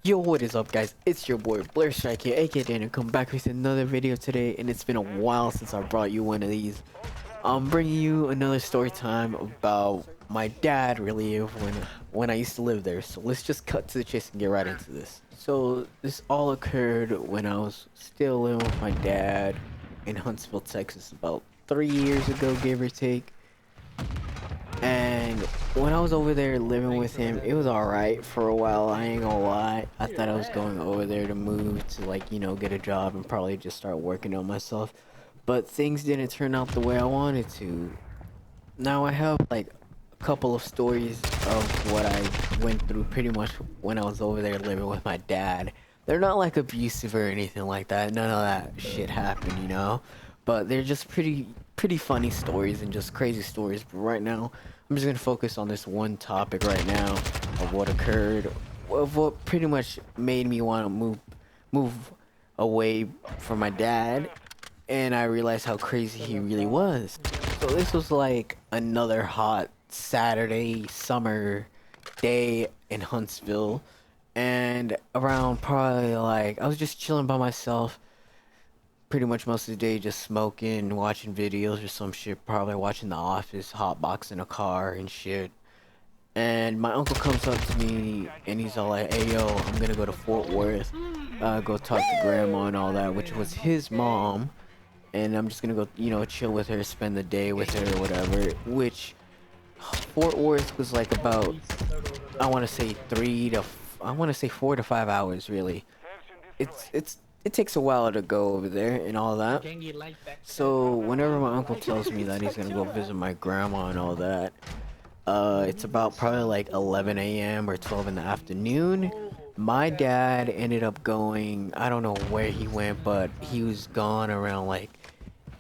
Yo, what is up, guys? It's your boy Blair Strike here, aka Daniel, come back with another video today, and it's been a while since I brought you one of these. I'm bringing you another story time about my dad, really, of when I used to live there. So let's just cut to the chase and get right into this. So this all occurred when I was still living with my dad in Huntsville, Texas, about 3 years ago, give or take. And when I was over there living with him, it was alright for a while, I ain't gonna lie. I thought I was going over there to move to, like, get a job and probably just start working on myself. But things didn't turn out the way I wanted to. Now I have, like, a couple of stories of what I went through pretty much when I was over there living with my dad. They're not, like, abusive or anything like that. None of that shit happened. But they're just pretty funny stories and just crazy stories. But right now, I'm just gonna focus on this one topic right now of what occurred, of what pretty much made me want to move away from my dad, and I realized how crazy he really was. So this was like another hot Saturday summer day in Huntsville, and around probably like I was just chilling by myself pretty much most of the day, just smoking, watching videos or some shit, probably watching The Office, hotboxing a car and shit. And my uncle comes up to me and he's all like, "Hey yo, I'm gonna go to Fort Worth, go talk to grandma and all that," which was his mom. And I'm just gonna go, chill with her, spend the day with her or whatever. Which Fort Worth was like about, I want to say 4 to 5 hours really. It takes a while to go over there and all that. So whenever my uncle tells me that he's gonna go visit my grandma and all that, it's about probably like 11 a.m. or 12 in the afternoon. My dad ended up going, I don't know where he went, but he was gone around like,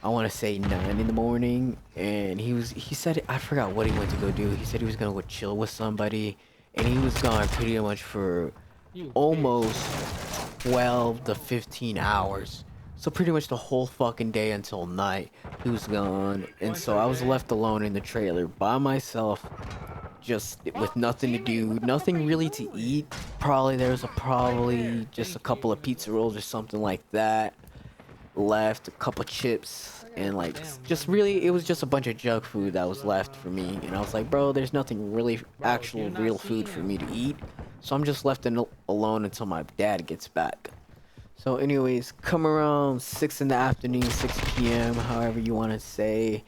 I want to say 9 in the morning. And he said, I forgot what he went to go do. He said he was gonna go chill with somebody, and he was gone pretty much for almost 12 to 15 hours. So pretty much the whole fucking day until night, he was gone. And so I was left alone in the trailer by myself, just with nothing to do, nothing really to eat. Probably just a couple of pizza rolls or something like that left, a couple chips, and like just really it was just a bunch of junk food that was left for me. And I was like, bro, there's nothing really actual real food for me to eat, so I'm just left alone until my dad gets back. So anyways, come around 6 in the afternoon, 6 p.m., however you want to say,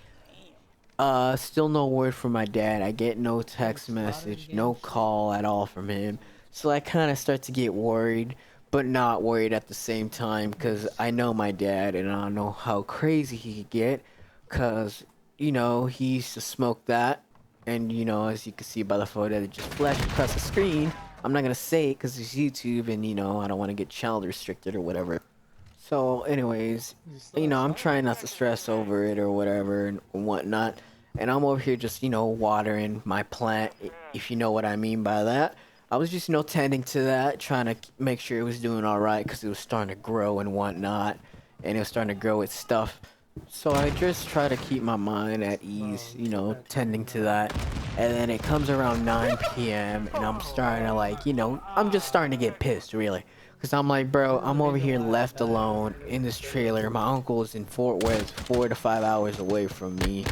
still no word from my dad. I get no text message, no call at all from him. So I kind of start to get worried, but not worried at the same time, because I know my dad and I know how crazy he could get, because, he used to smoke that, and, as you can see by the photo that just flashed across the screen, I'm not going to say it because it's YouTube and, I don't want to get child restricted or whatever. So, anyways, I'm trying not to stress over it or whatever and whatnot, and I'm over here just, watering my plant, if you know what I mean by that. I was just, tending to that, trying to make sure it was doing alright, because it was starting to grow and whatnot, and it was starting to grow its stuff. So I just try to keep my mind at ease, tending to that. And then it comes around 9 p.m. and I'm starting to like, I'm just starting to get pissed, really. Because I'm like, bro, I'm over here left alone in this trailer. My uncle is in Fort Worth, 4 to 5 hours away from me.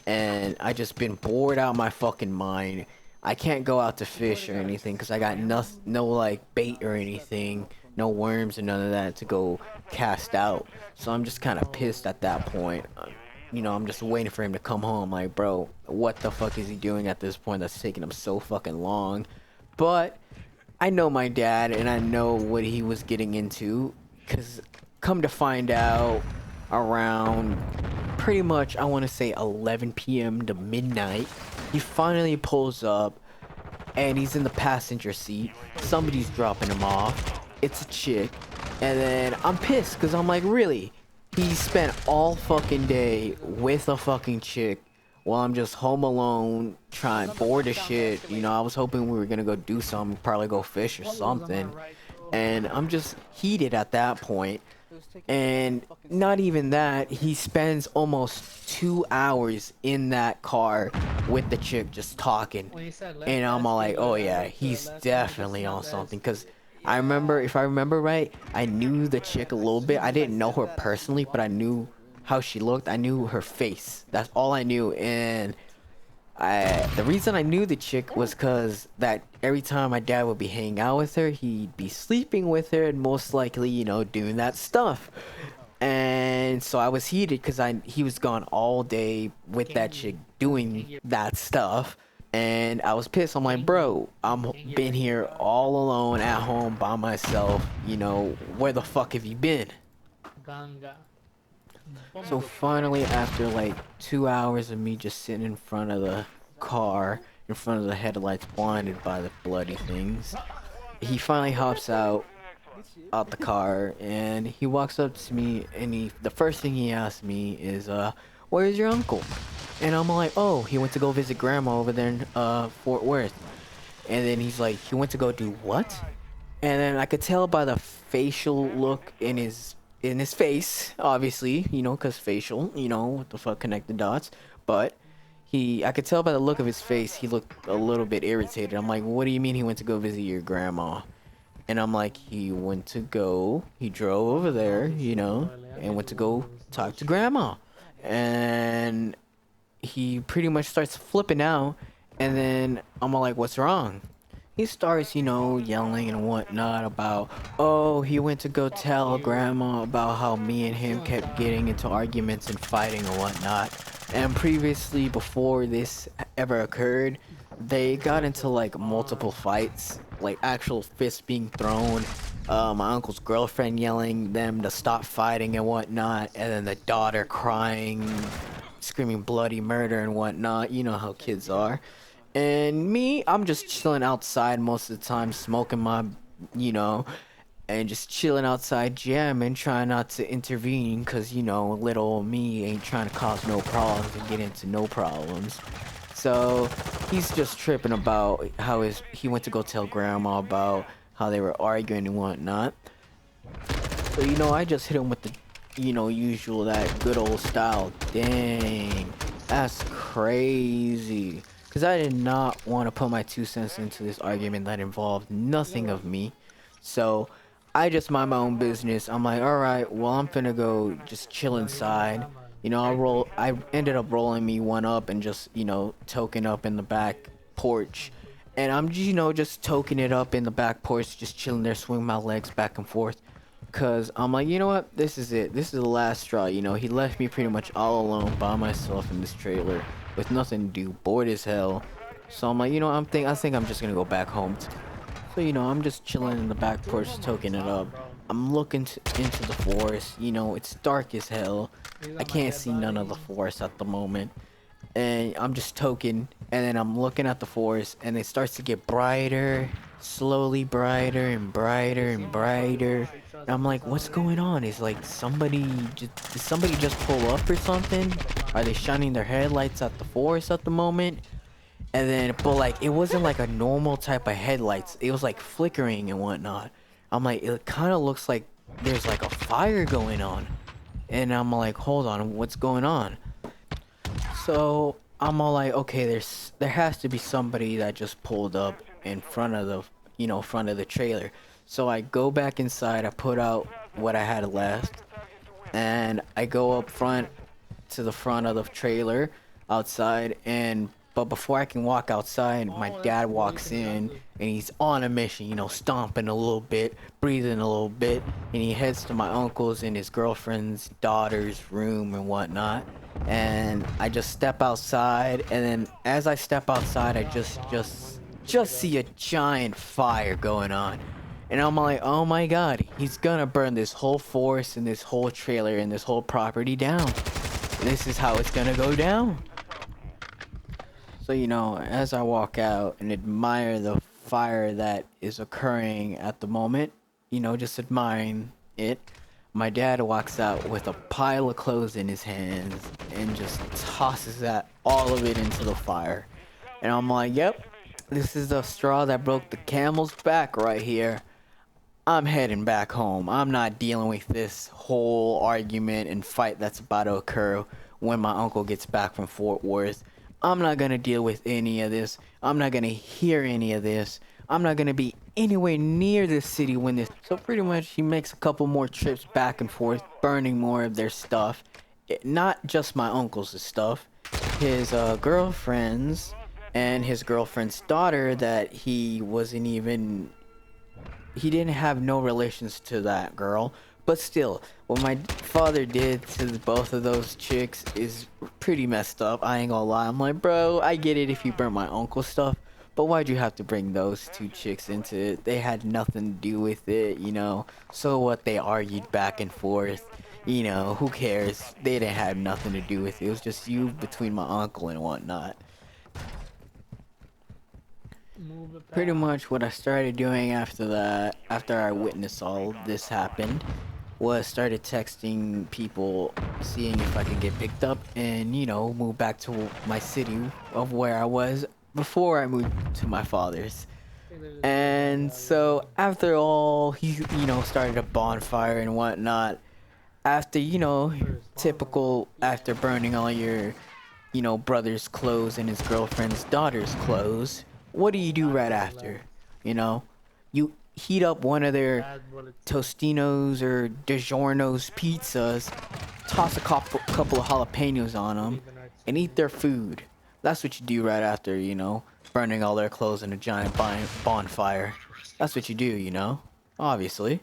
And I just been bored out my fucking mind. I can't go out to fish or anything because I got no like bait or anything, no worms or none of that to go cast out. So I'm just kind of pissed at that point. I'm just waiting for him to come home. Like, bro, what the fuck is he doing at this point that's taking him so fucking long? But I know my dad and I know what he was getting into, because come to find out, around pretty much, I want to say 11 p.m. to midnight, he finally pulls up and he's in the passenger seat. Somebody's dropping him off. It's a chick. And then I'm pissed because I'm like, really? He spent all fucking day with a fucking chick while I'm just home alone, bored as shit. I was hoping we were gonna go do something, probably go fish or something. And I'm just heated at that point. And not even that, he spends almost 2 hours in that car with the chick just talking. And I'm all like, oh yeah, he's definitely on something. Because I remember, if I remember right, I knew the chick a little bit. I didn't know her personally, but I knew how she looked. I knew her face. That's all I knew. And the reason I knew the chick was because that every time my dad would be hanging out with her, he'd be sleeping with her and most likely, you know, doing that stuff. And so I was heated because he was gone all day with that chick doing that stuff. And I was pissed. I'm like, bro, I'm been here all alone at home by myself. You know, where the fuck have you been? So finally, after like 2 hours of me just sitting in front of the car, in front of the headlights, blinded by the bloody things, he finally hops out the car, and he walks up to me, and the first thing he asks me is, where's your uncle? And I'm like, oh, he went to go visit grandma over there in Fort Worth. And then he's like, he went to go do what? And then I could tell by the facial look in his face, obviously, you know, cause facial, you know, what the fuck, connect the dots. But I could tell by the look of his face, he looked a little bit irritated. I'm like, what do you mean he went to go visit your grandma? And I'm like, he drove over there, you know, and went to go talk to grandma. And he pretty much starts flipping out. And then I'm like, what's wrong? He starts, you know, yelling and whatnot about, oh, he went to go tell grandma about how me and him kept getting into arguments and fighting and whatnot. And previously, before this ever occurred, they got into like multiple fights, like actual fists being thrown, my uncle's girlfriend yelling them to stop fighting and whatnot, and then the daughter crying, screaming bloody murder and whatnot. You know how kids are. And me, I'm just chilling outside most of the time, smoking my, you know, and just chilling outside, jamming, trying not to intervene, cause you know, little old me ain't trying to cause no problems and get into no problems. So he's just tripping about how he went to go tell grandma about how they were arguing and whatnot. So you know, I just hit him with the, you know, usual, that good old style. Dang, that's crazy. Because I did not want to put my 2 cents into this argument that involved nothing of me. So I just mind my own business. I'm like, alright, well, I'm finna go just chill inside. You know, I ended up rolling me one up and just, you know, toking up in the back porch. And I'm, you know, just toking it up in the back porch, just chilling there, swinging my legs back and forth. Because I'm like, you know what? This is it. This is the last straw. You know, he left me pretty much all alone by myself in this trailer with nothing to do, bored as hell. So I'm like, you know, I think I'm just gonna go back home. So, you know, I'm just chilling in the back porch, toking it up. I'm looking into the forest. You know, it's dark as hell. I can't see none of the forest at the moment. And I'm just toking, and then I'm looking at the forest, and it starts to get brighter, slowly brighter and brighter and brighter. And I'm like, what's going on? Is like did somebody just pull up or something? Are they shining their headlights at the forest at the moment? And then, but like, it wasn't like a normal type of headlights. It was like flickering and whatnot. I'm like, it kind of looks like there's like a fire going on. And I'm like, hold on, what's going on? So I'm all like, okay, there has to be somebody that just pulled up in front of the, you know, front of the trailer. So I go back inside, I put out what I had left, and I go up front to the front of the trailer outside, but before I can walk outside, my dad walks in, and he's on a mission, you know, stomping a little bit, breathing a little bit, and he heads to my uncle's and his girlfriend's daughter's room and whatnot. And I just step outside, and then as I step outside, I just see a giant fire going on. And I'm like, oh my god, he's gonna burn this whole forest and this whole trailer and this whole property down. This is how it's gonna go down. So, you know, as I walk out and admire the fire that is occurring at the moment, you know, just admiring it, my dad walks out with a pile of clothes in his hands and just tosses all of it into the fire. And I'm like, yep, this is the straw that broke the camel's back right here. I'm heading back home. I'm not dealing with this whole argument and fight that's about to occur when my uncle gets back from Fort Worth. I'm not gonna deal with any of this. I'm not gonna hear any of this. I'm not gonna be anywhere near this city when this. So pretty much, he makes a couple more trips back and forth, burning more of their stuff. Not just my uncle's stuff, his girlfriend's and his girlfriend's daughter that he didn't have no relations to that girl. But still, what my father did to both of those chicks is pretty messed up. I ain't gonna lie. I'm like, bro, I get it if you burn my uncle's stuff, but why'd you have to bring those two chicks into it? They had nothing to do with it, you know? So what, they argued back and forth. You know, who cares? They didn't have nothing to do with it. It was just you between my uncle and whatnot. Pretty much what I started doing after that, after I witnessed all this happen, was started texting people, seeing if I could get picked up and, you know, move back to my city of where I was before I moved to my father's. And so after all, he, you know, started a bonfire and whatnot. After, you know, typical, after burning all your, you know, brother's clothes and his girlfriend's daughter's clothes, what do you do right after? You know, you heat up one of their Tostinos or DiGiorno's pizzas, toss a couple of jalapenos on them, and eat their food. That's what you do right after, you know, burning all their clothes in a giant bonfire. That's what you do, you know, obviously,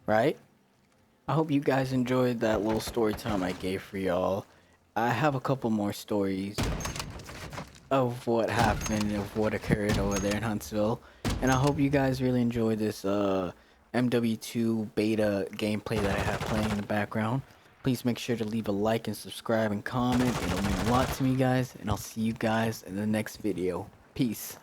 right? I hope you guys enjoyed that little story time I gave for y'all. I have a couple more stories of what happened, of what occurred over there in Huntsville. And I hope you guys really enjoyed this MW2 beta gameplay that I have playing in the background. Please make sure to leave a like and subscribe and comment. It'll mean a lot to me, guys. And I'll see you guys in the next video. Peace.